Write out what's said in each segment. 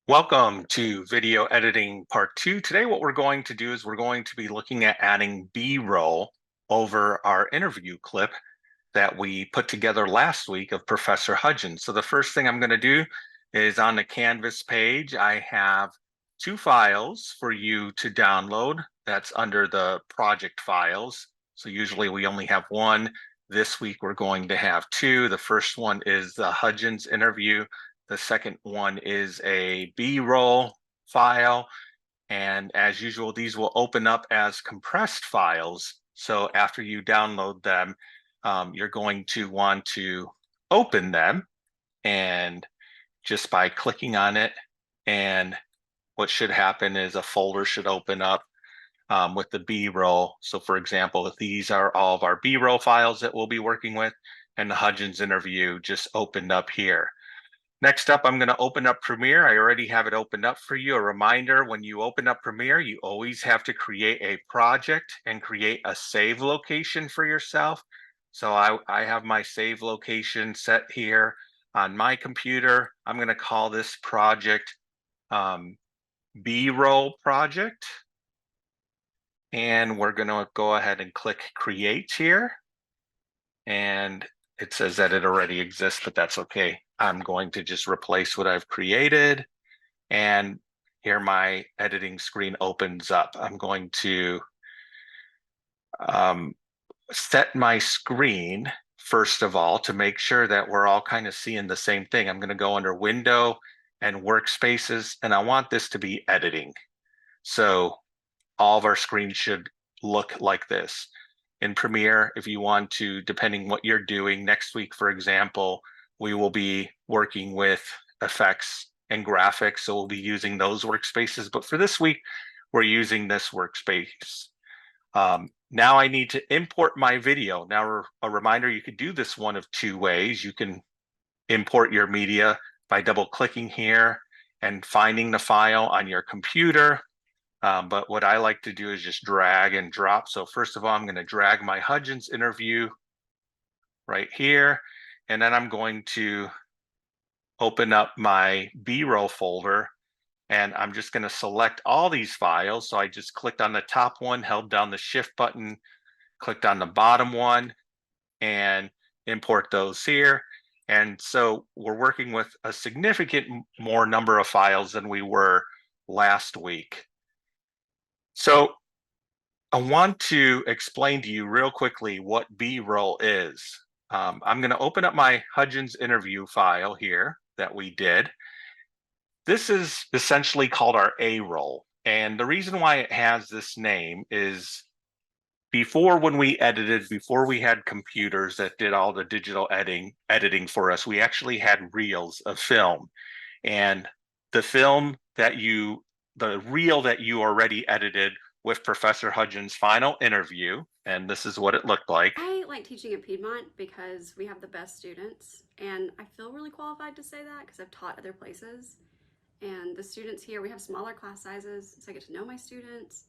Welcome to video editing part 2. Today what we're going to do is we're going to be looking at adding B-roll over our interview clip that we put together last week of Professor Hudgens. So the first thing I'm going to do is on the Canvas page, I have two files for you to download. That's under the project files. So usually we only have one. This week we're going to have two. The first one is the Hudgens interview. The second one is a B-roll file. And as usual, these will open up as compressed files. So after you download them, you're going to want to open them, and just by clicking on it, and what should happen is a folder should open up with the B-roll. So for example, if these are all of our B-roll files that we'll be working with, and the Hudgens interview just opened up here. Next up, I'm going to open up Premiere. I already have it opened up for you. A reminder, when you open up Premiere, you always have to create a project and create a save location for yourself. So I have my save location set here on my computer. I'm going to call this project B-roll project. And we're going to go ahead and click Create here. And it says that it already exists, but that's okay. I'm going to just replace what I've created. And here my editing screen opens up. I'm going to set my screen, first of all, to make sure that we're all kind of seeing the same thing. I'm going to go under Window and Workspaces, and I want this to be editing. So all of our screens should look like this. In Premiere, if you want to, depending what you're doing, next week, for example, we will be working with effects and graphics, so we'll be using those workspaces. But for this week, we're using this workspace. Now I need to import my video. Now, a reminder, you could do this one of two ways. You can import your media by double-clicking here and finding the file on your computer. But what I like to do is just drag and drop. So first of all, I'm going to drag my Hudgens interview right here, and then I'm going to open up my B-roll folder, and I'm just going to select all these files. So I just clicked on the top one, held down the Shift button, clicked on the bottom one, and import those here. And so we're working with a significant more number of files than we were last week. So I want to explain to you real quickly what B-roll is. I'm going to open up my Hudgens interview file here that we did. This is essentially called our A-roll. And the reason why it has this name is before, when we edited, before we had computers that did all the digital editing for us, we actually had reels of film. And the reel that you already edited with Professor Hudgens' final interview, and this is what it looked like. I like teaching at Piedmont because we have the best students, and I feel really qualified to say that because I've taught other places. And the students here, we have smaller class sizes, so I get to know my students,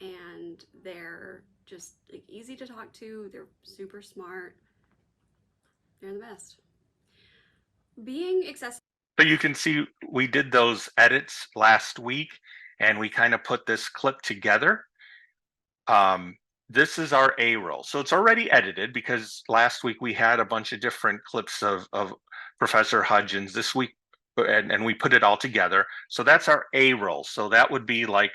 and they're just like easy to talk to. They're super smart. They're the best. Being accessible. So you can see we did those edits last week, and we kind of put this clip together. This is our A-roll. So it's already edited because last week we had a bunch of different clips of Professor Hudgens. This week, and we put it all together. So that's our A-roll. So that would be like,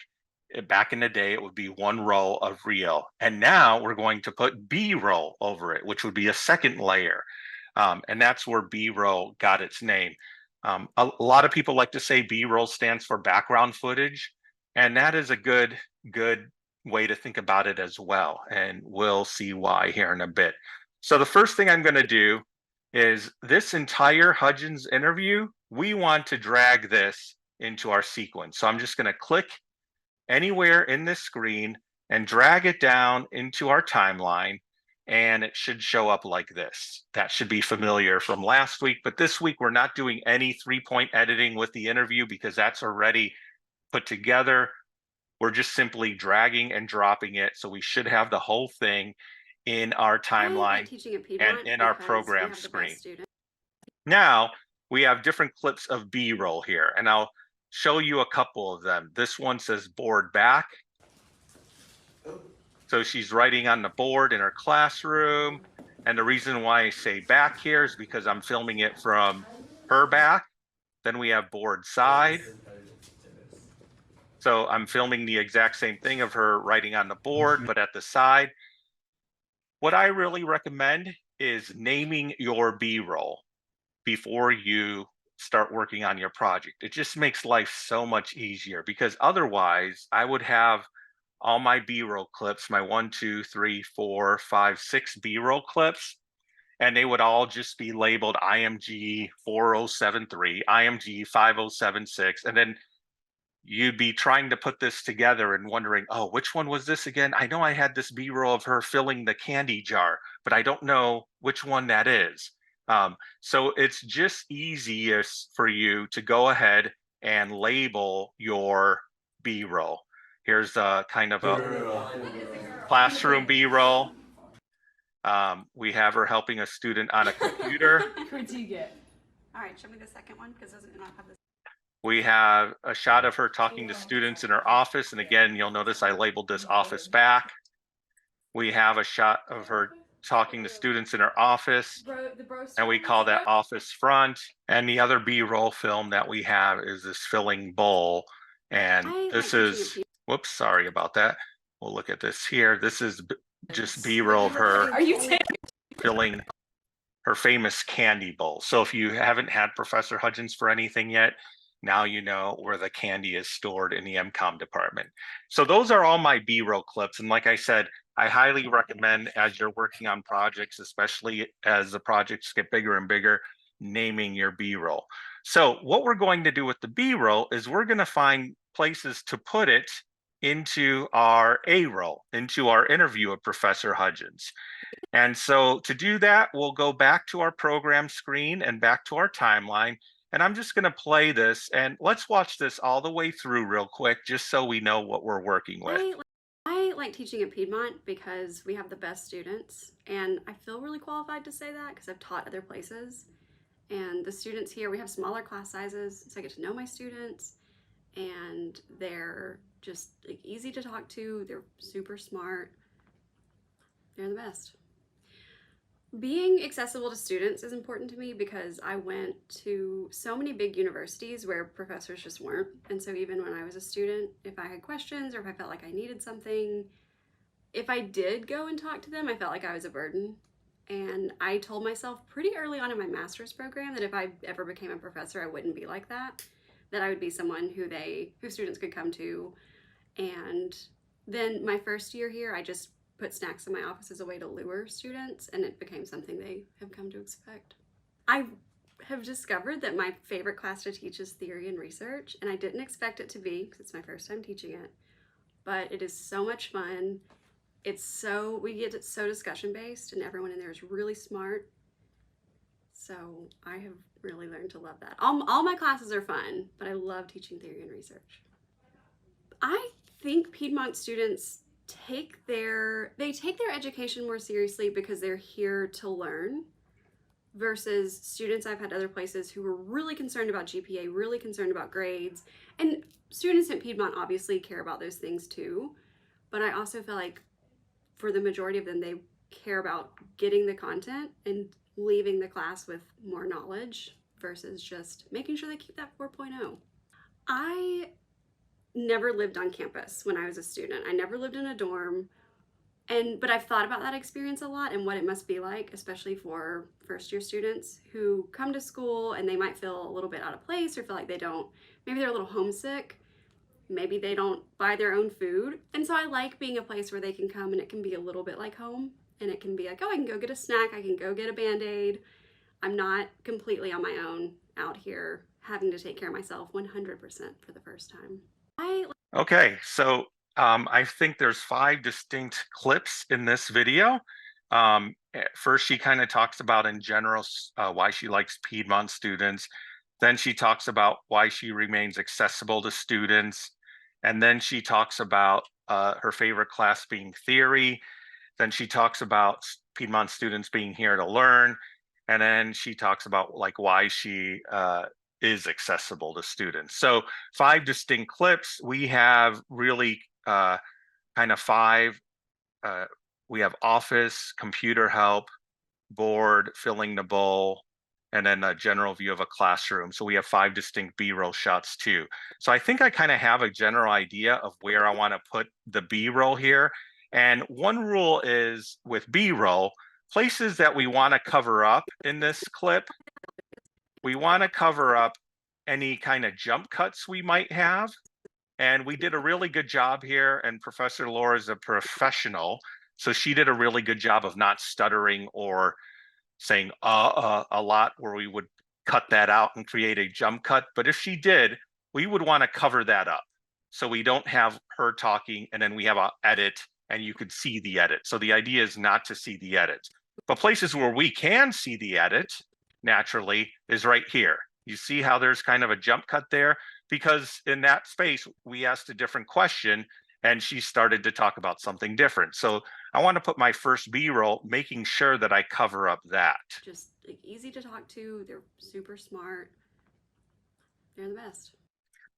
back in the day, it would be one roll of reel. And now we're going to put B-roll over it, which would be a second layer. And that's where B-roll got its name. A lot of people like to say B-roll stands for background footage, and that is a good way to think about it as well. And we'll see why here in a bit. So the first thing I'm going to do is this entire Hudgens interview, we want to drag this into our sequence. So I'm just going to click anywhere in this screen and drag it down into our timeline, and it should show up like this. That should be familiar from last week, but this week we're not doing any 3-point editing with the interview because that's already put together. We're just simply dragging and dropping it, so we should have the whole thing in our timeline and in our program screen. Now we have different clips of B-roll here, and I'll show you a couple of them. This one says board back. So she's writing on the board in her classroom. And the reason why I say back here is because I'm filming it from her back. Then we have board side. So I'm filming the exact same thing of her writing on the board, but at the side. What I really recommend is naming your B-roll before you start working on your project. It just makes life so much easier, because otherwise I would have all my B-roll clips, my 1, 2, 3, 4, 5, 6 B-roll clips, and they would all just be labeled IMG 4073, IMG 5076, and then you'd be trying to put this together and wondering, oh, which one was this again? I know I had this B-roll of her filling the candy jar, but I don't know which one that is. So it's just easiest for you to go ahead and label your B-roll. Here's a kind of a classroom B-roll. We have her helping a student on a computer. Critique it. All right, show me the second one, because doesn't not have this. We have a shot of her talking to students in her office. And again, you'll notice I labeled this office back. We have a shot of her talking to students in her office, and we call that office front. And the other B-roll film that we have is this filling bowl. And this is, whoops, sorry about that. We'll look at this here. This is just B-roll of her filling her famous candy bowl. So if you haven't had Professor Hudgens for anything yet, now you know where the candy is stored in the MCOM department. So those are all my B-roll clips. And like I said, I highly recommend, as you're working on projects, especially as the projects get bigger and bigger, naming your B-roll. So what we're going to do with the B-roll is we're going to find places to put it into our A-roll, into our interview of Professor Hudgens. And so to do that, we'll go back to our program screen and back to our timeline. And I'm just going to play this, and let's watch this all the way through real quick, just so we know what we're working with. I like teaching at Piedmont because we have the best students, and I feel really qualified to say that because I've taught other places. And the students here, we have smaller class sizes, so I get to know my students, and they're just like easy to talk to. They're super smart. They're the best. Being accessible to students is important to me because I went to so many big universities where professors just weren't. And so even when I was a student, if I had questions or if I felt like I needed something, if I did go and talk to them, I felt like I was a burden. And I told myself pretty early on in my master's program that if I ever became a professor, I wouldn't be like that I would be someone who students could come to. And then my first year here, I just put snacks in my office as a way to lure students, and it became something they have come to expect. I have discovered that my favorite class to teach is theory and research, and I didn't expect it to be because it's my first time teaching it, but it is so much fun. We get it so discussion based, and everyone in there is really smart. So I have really learned to love that. All my classes are fun, but I love teaching theory and research. I think Piedmont students take their education more seriously because they're here to learn, versus students I've had other places who were really concerned about GPA, really concerned about grades. And students at Piedmont obviously care about those things too, but I also feel like for the majority of them, they care about getting the content and leaving the class with more knowledge versus just making sure they keep that 4.0. I never lived on campus when I was a student. I never lived in a dorm, but I've thought about that experience a lot and what it must be like, especially for first year students who come to school and they might feel a little bit out of place or feel like maybe they're a little homesick, maybe they don't buy their own food. And so I like being a place where they can come and it can be a little bit like home, and it can be like, oh, I can go get a snack, I can go get a Band-Aid. I'm not completely on my own out here having to take care of myself 100% for the first time. Okay, so I think there's 5 distinct clips in this video. First, she kind of talks about in general why she likes Piedmont students. Then she talks about why she remains accessible to students. And then she talks about her favorite class being theory. Then she talks about Piedmont students being here to learn. And then she talks about like why she is accessible to students. So 5 distinct clips. We have really kind of 5. We have office, computer help, board, filling the bowl, and then a general view of a classroom. So we have 5 distinct B-roll shots too. So I think I kind of have a general idea of where I want to put the B-roll here. And one rule is with B-roll, places that we want to cover up in this clip, we want to cover up any kind of jump cuts we might have. And we did a really good job here. And Professor Laura is a professional. So she did a really good job of not stuttering or saying a lot where we would cut that out and create a jump cut. But if she did, we would want to cover that up. So we don't have her talking and then we have an edit and you could see the edit. So the idea is not to see the edit. But places where we can see the edit naturally is right here. You see how there's kind of a jump cut there? Because in that space, we asked a different question and she started to talk about something different. So I want to put my first B-roll, making sure that I cover up that. Just like, easy to talk to. They're super smart. They're the best.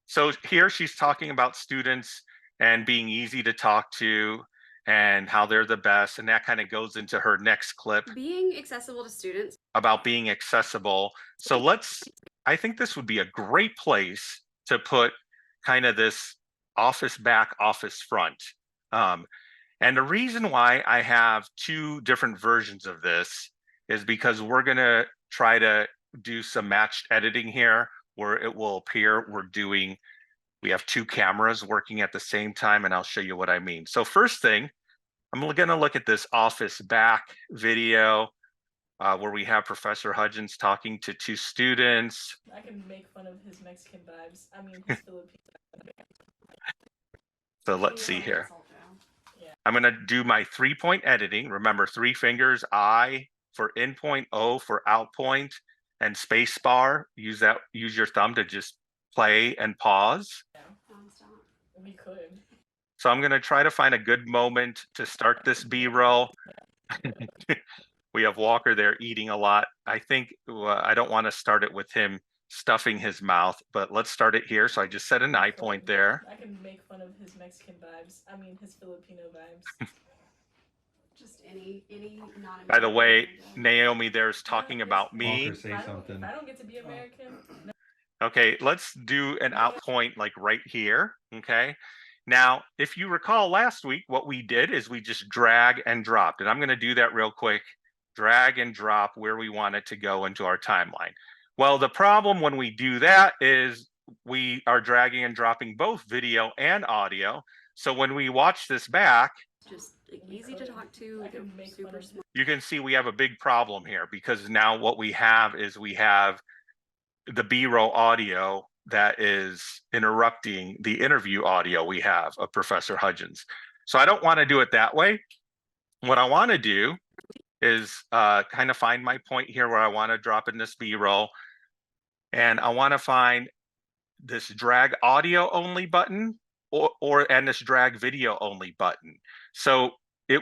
So here she's talking about students and being easy to talk to and how they're the best. And that kind of goes into her next clip. Being accessible to students. About being accessible. So I think this would be a great place to put kind of this office back, office front. And the reason why I have 2 different versions of this is because we're going to try to do some matched editing here where it will appear we have 2 cameras working at the same time, and I'll show you what I mean. So first thing, I'm going to look at this office back video where we have Professor Hudgens talking to 2 students. I can make fun of his Mexican vibes. I mean, his Filipino. So let's see here. I'm going to do my 3-point editing. Remember, 3 fingers, I for in point, O for out point, and space bar. Use your thumb to just play and pause. Yeah, we could. So I'm going to try to find a good moment to start this B-roll. We have Walker there eating a lot. I think I don't want to start it with him stuffing his mouth, but let's start it here. So I just set an eye point there. I can make fun of his Mexican vibes. I mean, his Filipino vibes. Just any non. By the way, Naomi there's talking about me. Walker, say something. If I don't get to be American. No. Okay, let's do an out point like right here. Okay. Now, if you recall last week, what we did is we just drag and dropped, and I'm going to do that real quick. Drag and drop where we want it to go into our timeline. Well, the problem when we do that is we are dragging and dropping both video and audio. So when we watch this back, just easy to talk to. They're super smart. You can see we have a big problem here because now what we have is we have the B-roll audio that is interrupting the interview audio we have of Professor Hudgens. So I don't want to do it that way. What I want to do is kind of find my point here where I want to drop in this B-roll. And I want to find this drag audio only button and this drag video only button. So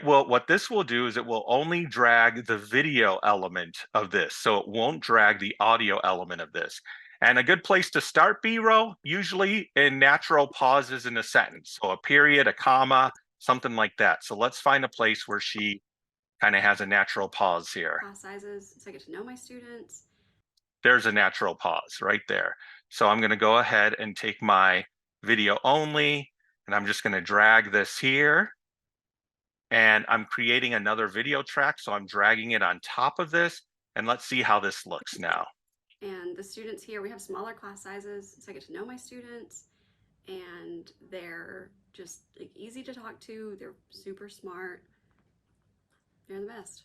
what this will do is it will only drag the video element of this. So it won't drag the audio element of this. And a good place to start B-roll, usually in natural pauses in a sentence. So a period, a comma, something like that. So let's find a place where she kind of has a natural pause here. Class sizes, so I get to know my students. There's a natural pause right there. So I'm going to go ahead and take my video only, and I'm just going to drag this here. And I'm creating another video track, so I'm dragging it on top of this. And let's see how this looks now. And the students here, we have smaller class sizes, so I get to know my students. And they're just like, easy to talk to. They're super smart. They're the best.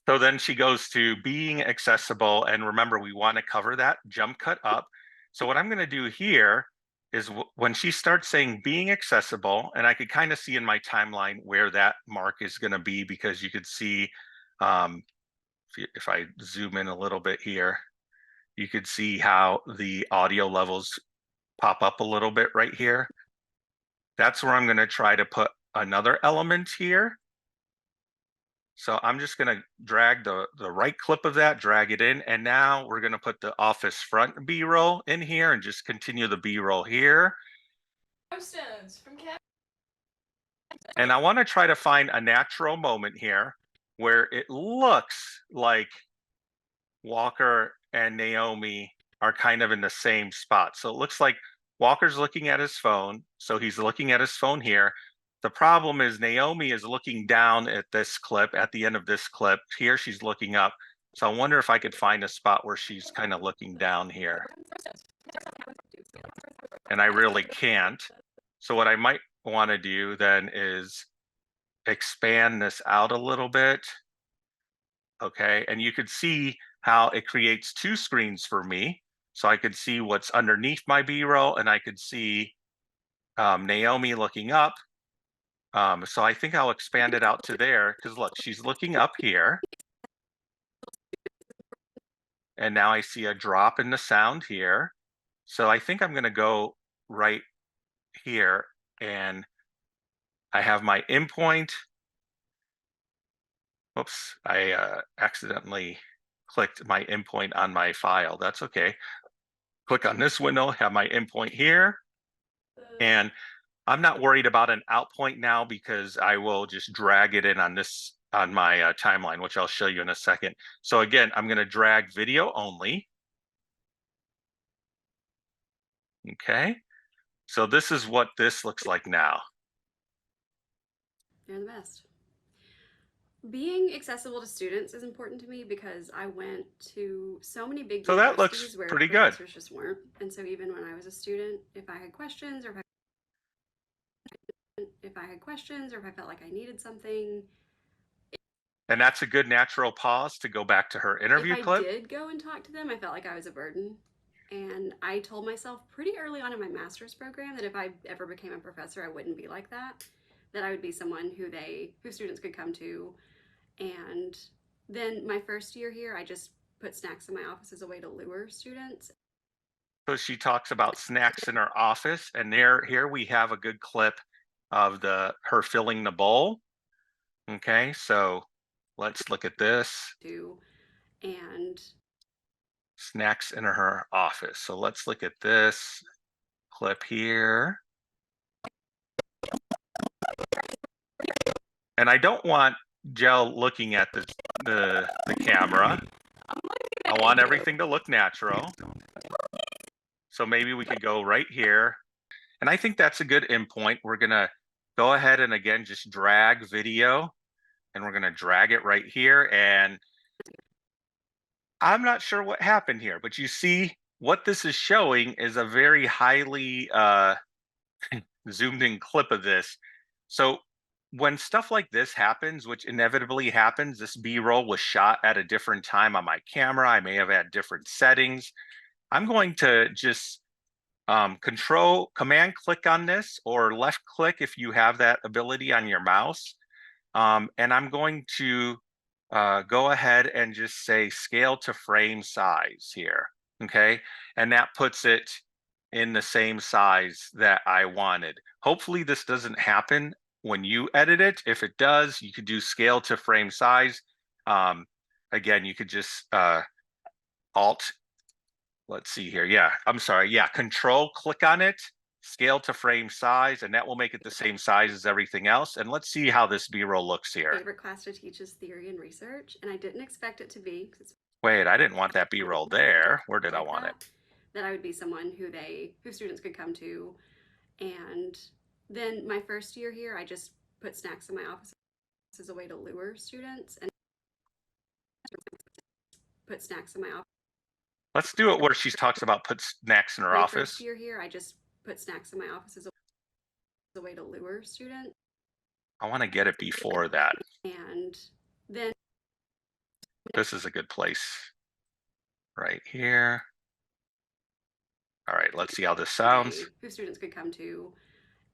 So then she goes to being accessible, and remember we want to cover that jump cut up. So what I'm going to do here is when she starts saying being accessible, and I could kind of see in my timeline where that mark is going to be, because you could see if I zoom in a little bit here, you could see how the audio levels pop up a little bit right here. That's where I'm going to try to put another element here. So I'm just going to drag the right clip of that, drag it in. And now we're going to put the office front B-roll in here and just continue the B-roll here. Stones from Cat. And I want to try to find a natural moment here where it looks like Walker and Naomi are kind of in the same spot. So it looks like Walker's looking at his phone. So he's looking at his phone here. The problem is Naomi is looking down at this clip, at the end of this clip. Here she's looking up. So I wonder if I could find a spot where she's kind of looking down here. And I really can't. So what I might want to do then is expand this out a little bit. Okay, and you could see how it creates two screens for me. So I could see what's underneath my B-roll and I could see Naomi looking up. So I think I'll expand it out to there because look, she's looking up here. And now I see a drop in the sound here. So I think I'm going to go right here and I have my endpoint. Oops, I accidentally clicked my endpoint on my file. That's okay. Click on this window, have my endpoint here. And I'm not worried about an out point now because I will just drag it in on this on my timeline, which I'll show you in a second. So again, I'm going to drag video only. Okay. So this is what this looks like now. They're the best. Being accessible to students is important to me because I went to so many big So that universities looks where pretty good. professors just weren't. And so even when I was a student, if I had questions or if I felt like I needed something, And that's a good natural pause to go back to her interview if I clip. did go and talk to them, I felt like I was a burden. And I told myself pretty early on in my master's program that if I ever became a professor, I wouldn't be like that. That I would be someone who students could come to. And then my first year here, I just put snacks in my office as a way to lure students. So she talks about snacks in her office, and here we have a good clip of her filling the bowl. Okay, so let's look at this. And Snacks in her office. So let's look at this clip here. And I don't want Jell looking at the camera. I want everything to look natural. So maybe we could go right here. And I think that's a good endpoint. We're going to go ahead and again, just drag video. And we're going to drag it right here. And I'm not sure what happened here, but you see what this is showing is a very highly zoomed in clip of this. So when stuff like this happens, which inevitably happens, this B-roll was shot at a different time on my camera. I may have had different settings. I'm going to just command click on this or left click if you have that ability on your mouse. And I'm going to go ahead and just say scale to frame size here. Okay. And that puts it in the same size that I wanted. Hopefully this doesn't happen when you edit it. If it does, you could do scale to frame size. Again, you could just Alt, let's see here. Yeah, I'm sorry. Yeah, Control, click on it, scale to frame size, and that will make it the same size as everything else. And let's see how this B-roll looks here. Favorite class to teach is theory and research, and I didn't expect it to be. Wait, I didn't want that B-roll there. Where did I want it? That I would be someone who students could come to. And then my first year here, I just put snacks in my office as a way to lure students and put snacks in my office. Let's do it where she talks about put snacks in her office. My first year here, I just put snacks in my office as a way to lure students. I want to get it before that. And then this is a good place right here. All right, let's see how this sounds. Who students could come to.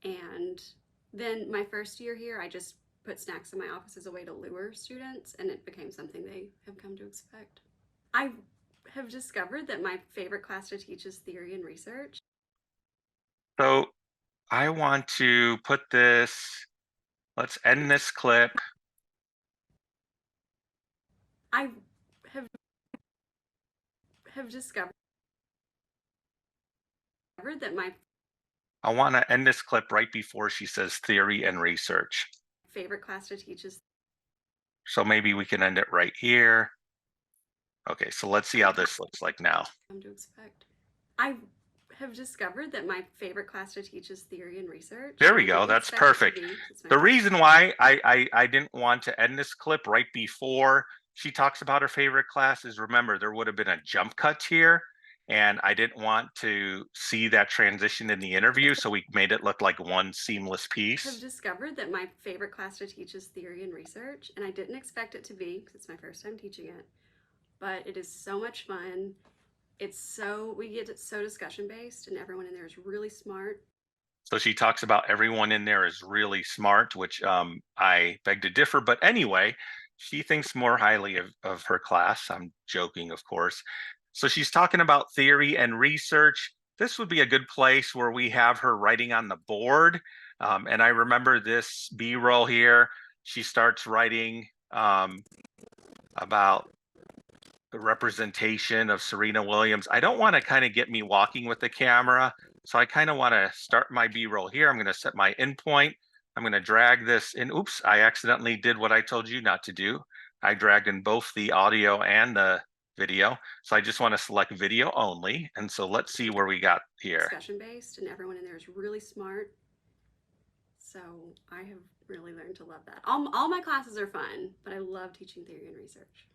And then my first year here, I just put snacks in my office as a way to lure students, and it became something they have come to expect. I have discovered that my favorite class to teach is theory and research. So I want to put this, let's end this clip. I have discovered that my I want to end this clip right before she says theory and research. favorite class to teach is So maybe we can end it right here. Okay, so let's see how this looks like now. come to expect. I have discovered that my favorite class to teach is theory and research. There and we I go. didn't That's expect it to perfect. be. It's my The first- reason why I didn't want to end this clip right before she talks about her favorite class is, remember, there would have been a jump cut here, and I didn't want to see that transition in the interview, so we made it look like one seamless have piece. discovered that my favorite class to teach is theory and research, and I didn't expect it to be because it's my first time teaching it. But it is so much fun. We get it so discussion based, and everyone in there is really smart. So she talks about everyone in there is really smart, which I beg to differ. But anyway, she thinks more highly of her class. I'm joking, of course. So she's talking about theory and research. This would be a good place where we have her writing on the board. And I remember this B-roll here. She starts writing about the representation of Serena Williams. I don't want to kind of get me walking with the camera. So I kind of want to start my B-roll here. I'm going to set my endpoint. I'm going to drag this in. Oops, I accidentally did what I told you not to do. I dragged in both the audio and the video. So I just want to select video only. And so let's see where we got here. Discussion based, and everyone in there is really smart. So I have really learned to love that. All my classes are fun, but I love teaching theory and research.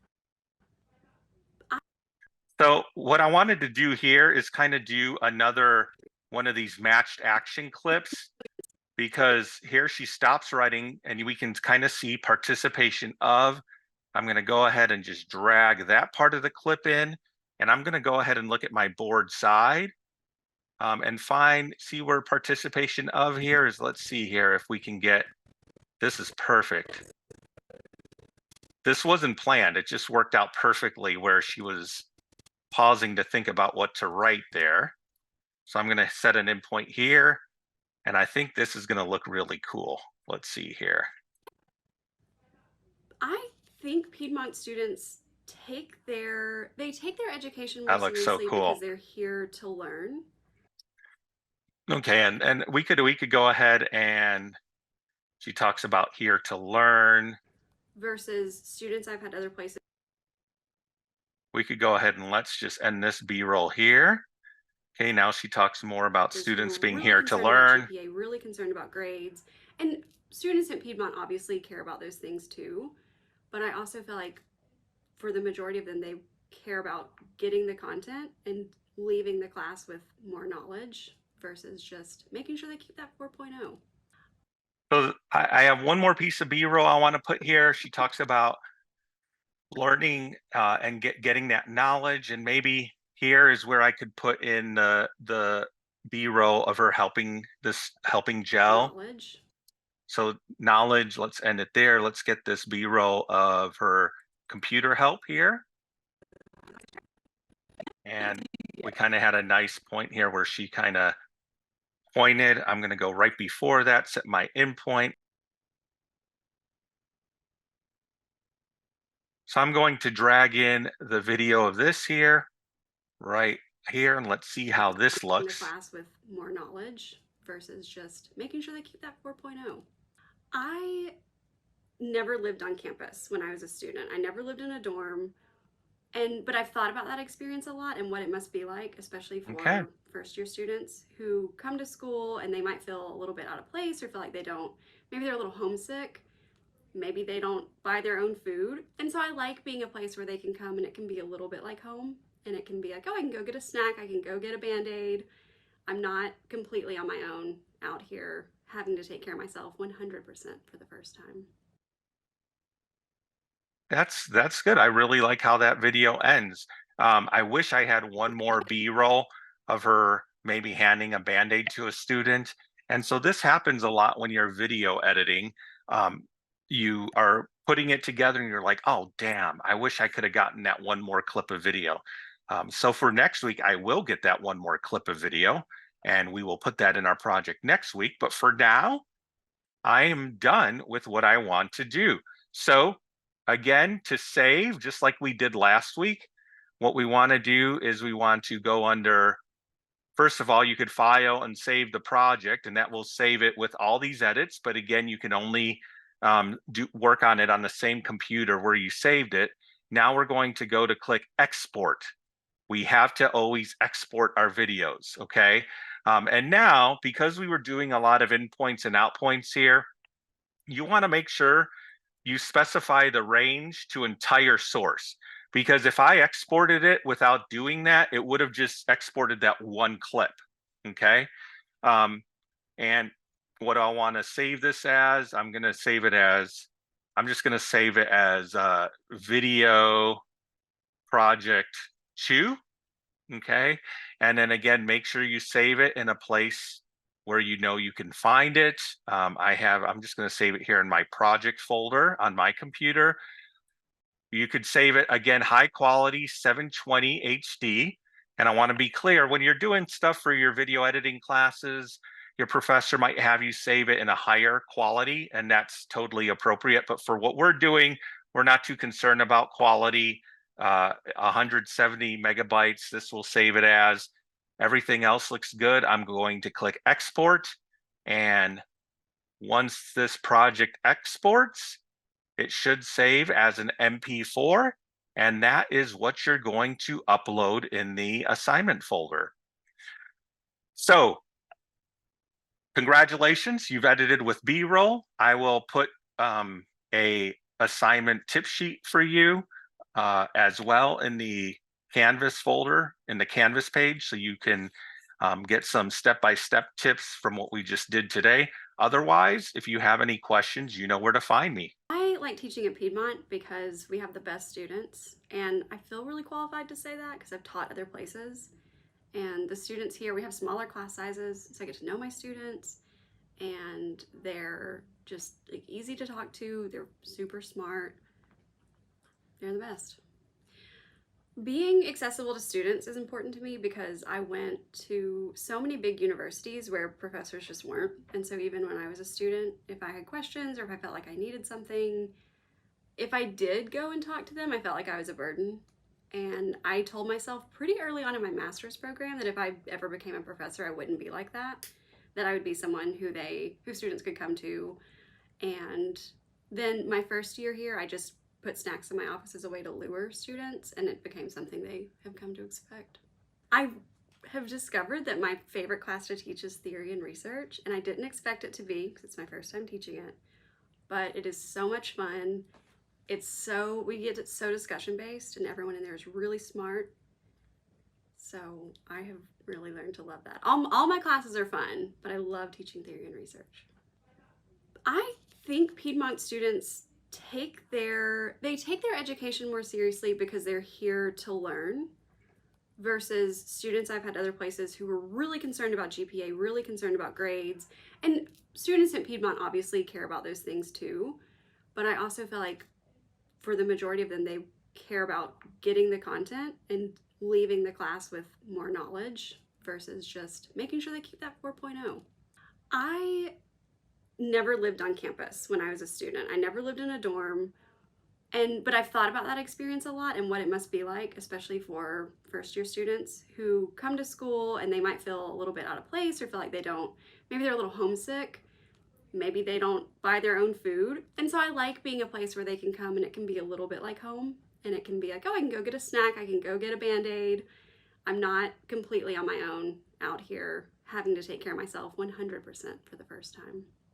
So what I wanted to do here is kind of do another one of these matched action clips, because here she stops writing and we can kind of see participation of. I'm going to go ahead and just drag that part of the clip in, and I'm going to go ahead and look at my board side and see where participation of here is. Let's see here if we can get, this is perfect. This wasn't planned. It just worked out perfectly where she was pausing to think about what to write there. So I'm going to set an endpoint here, and I think this is going to look really cool. Let's see here. I think Piedmont students take their education more That looks so seriously cool. because they're here to learn. Okay, and we could go ahead, and she talks about here to learn. Versus students I've had other places. We could go ahead and let's just end this B-roll here. Okay, now she talks more about students being really here to concerned learn. about GPA, really concerned about grades. And students at Piedmont obviously care about those things too. But I also feel like for the majority of them, they care about getting the content and leaving the class with more knowledge versus just making sure they keep that 4.0. So I have one more piece of B-roll I want to put here. She talks about learning and getting that knowledge, and maybe here is where I could put in the B-roll of her helping gel. Knowledge. So knowledge, let's end it there. Let's get this B-roll of her computer help here. And we kind of had a nice point here where she kind of pointed. I'm going to go right before that, set my endpoint. So I'm going to drag in the video of this here, right here, and let's see how this looks. In the class with more knowledge versus just making sure they keep that 4.0. I never lived on campus when I was a student. I never lived in a dorm. But I've thought about that experience a lot and what it must be like, especially for first year students who come to school and they might feel a little bit out of place or feel like maybe they're a little homesick. Maybe they don't buy their own food. And so I like being a place where they can come and it can be a little bit like home. And it can be like, oh, I can go get a snack. I can go get a Band-Aid. I'm not completely on my own out here having to take care of myself 100% for the first time. That's good. I really like how that video ends. I wish I had one more B-roll of her maybe handing a Band-Aid to a student. And so this happens a lot when you're video editing. You are putting it together and you're like, oh, damn, I wish I could have gotten that one more clip of video. So for next week, I will get that one more clip of video, and we will put that in our project next week. But for now, I am done with what I want to do. So again, to save, just like we did last week, what we want to do is we want to go under, first of all, you could file and save the project, and that will save it with all these edits. But again, you can only work on it on the same computer where you saved it. Now we're going to go to click export. We have to always export our videos, okay? And now, because we were doing a lot of in points and out points here, you want to make sure you specify the range to entire source. Because if I exported it without doing that, it would have just exported that one clip, okay? And what I want to save this as, I'm just going to save it as video project 2, okay? And then again, make sure you save it in a place where you know you can find it. I'm just going to save it here in my project folder on my computer. You could save it again, high quality 720 HD. And I want to be clear, when you're doing stuff for your video editing classes, your professor might have you save it in a higher quality, and that's totally appropriate. But for what we're doing, we're not too concerned about quality. 170 megabytes, this will save it as. Everything else looks good. I'm going to click export. And once this project exports, it should save as an MP4, and that is what you're going to upload in the assignment folder. So, congratulations, you've edited with B-roll. I will put a assignment tip sheet for you as well in the Canvas folder, in the Canvas page, so you can get some step-by-step tips from what we just did today. Otherwise, if you have any questions, you know where to find me. I like teaching at Piedmont because we have the best students, and I feel really qualified to say that because I've taught other places. And the students here, we have smaller class sizes, so I get to know my students, and they're just like easy to talk to. They're super smart. They're the best. Being accessible to students is important to me because I went to so many big universities where professors just weren't. And so even when I was a student, if I had questions or if I felt like I needed something, if I did go and talk to them, I felt like I was a burden. And I told myself pretty early on in my master's program that if I ever became a professor, I wouldn't be like that I would be someone who students could come to. And then my first year here, I just put snacks in my office as a way to lure students, and it became something they have come to expect. I have discovered that my favorite class to teach is theory and research, and I didn't expect it to be because it's my first time teaching it, but it is so much fun. We get it so discussion based, and everyone in there is really smart. So I have really learned to love that. All my classes are fun, but I love teaching theory and research. I think Piedmont students take their education more seriously because they're here to learn, versus students I've had other places who were really concerned about GPA, really concerned about grades. And students at Piedmont obviously care about those things too, but I also feel like for the majority of them, they care about getting the content and leaving the class with more knowledge versus just making sure they keep that 4.0. I never lived on campus when I was a student. I never lived in a dorm, but I've thought about that experience a lot and what it must be like, especially for first year students who come to school and they might feel a little bit out of place or feel like maybe they're a little homesick, maybe they don't buy their own food. And so I like being a place where they can come and it can be a little bit like home, and it can be like, oh, I can go get a snack, I can go get a Band-Aid. I'm not completely on my own out here having to take care of myself 100% for the first time.